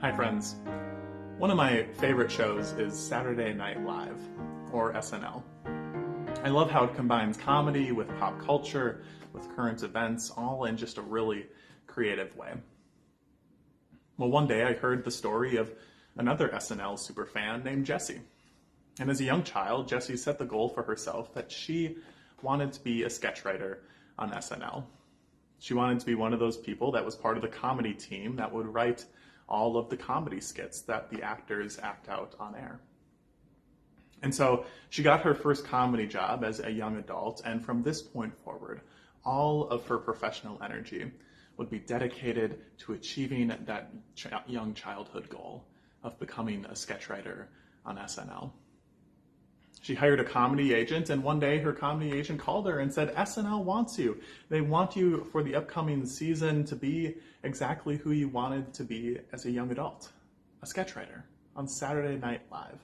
Hi friends. One of my favorite shows is Saturday Night Live, or SNL. I love how it combines comedy with pop culture, with current events, all in just a really creative way. Well, one day I heard the story of another SNL superfan named Jessie. And as a young child, Jessie set the goal for herself that she wanted to be a sketch writer on SNL. She wanted to be one of those people that was part of the comedy team that would write all of the comedy skits that the actors act out on air. And so she got her first comedy job as a young adult, and from this point forward, all of her professional energy would be dedicated to achieving that young childhood goal of becoming a sketch writer on SNL. She hired a comedy agent, and one day her comedy agent called her and said, SNL wants you. They want you for the upcoming season to be exactly who you wanted to be as a young adult, a sketch writer on Saturday Night Live.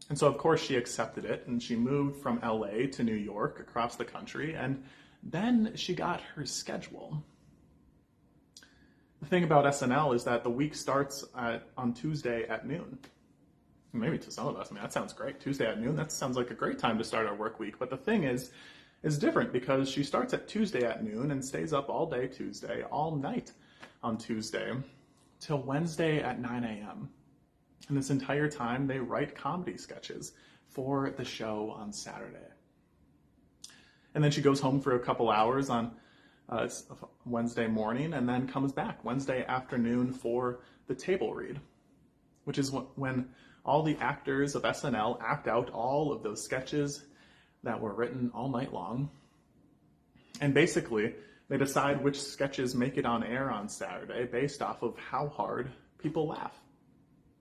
And so, of course, she accepted it, and she moved from LA to New York across the country, and then she got her schedule. The thing about SNL is that the week starts on Tuesday at noon. Maybe to some of us, that sounds great. Tuesday at noon, that sounds like a great time to start our work week. But the thing is different because she starts at Tuesday at noon and stays up all day Tuesday, all night on Tuesday, till Wednesday at 9 a.m. And this entire time, they write comedy sketches for the show on Saturday. And then she goes home for a couple hours on Wednesday morning and then comes back Wednesday afternoon for the table read, which is when all the actors of SNL act out all of those sketches that were written all night long. And basically, they decide which sketches make it on air on Saturday based off of how hard people laugh.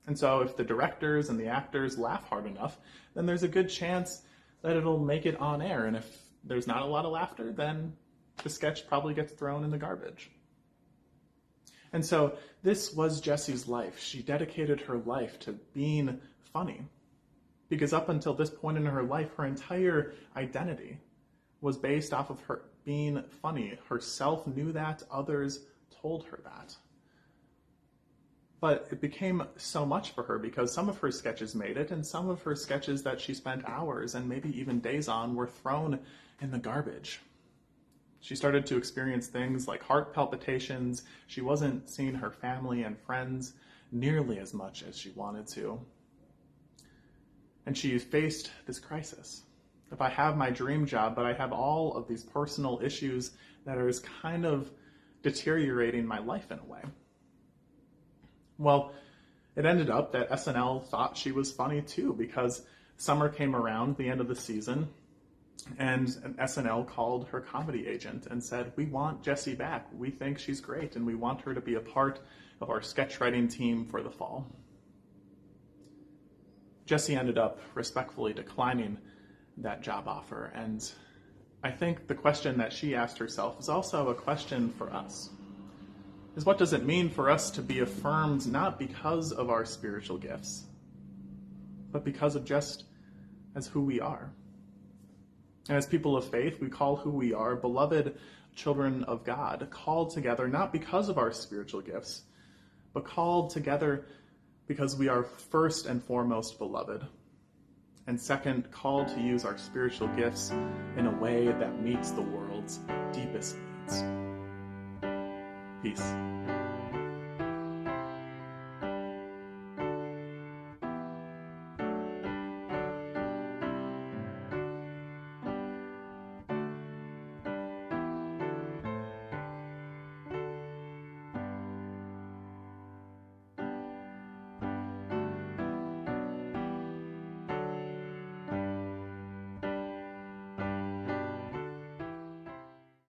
And so if the directors and the actors laugh hard enough, then there's a good chance that it'll make it on air. And if there's not a lot of laughter, then the sketch probably gets thrown in the garbage. And so this was Jessie's life. She dedicated her life to being funny. Because up until this point in her life, her entire identity was based off of her being funny. Herself knew that, others told her that. But it became so much for her because some of her sketches made it, and some of her sketches that she spent hours and maybe even days on were thrown in the garbage. She started to experience things like heart palpitations. She wasn't seeing her family and friends nearly as much as she wanted to. And she faced this crisis. If I have my dream job, but I have all of these personal issues that are kind of deteriorating my life in a way. Well, it ended up that SNL thought she was funny too, because summer came around, the end of the season, and SNL called her comedy agent and said, we want Jessie back. We think she's great, and we want her to be a part of our sketch writing team for the fall. Jessie ended up respectfully declining that job offer, and I think the question that she asked herself is also a question for us. Is what does it mean for us to be affirmed not because of our spiritual gifts, but because of just as who we are? And as people of faith, we call who we are beloved children of God, called together not because of our spiritual gifts, but called together because we are first and foremost beloved, and second, called to use our spiritual gifts in a way that meets the world's deepest needs. Peace.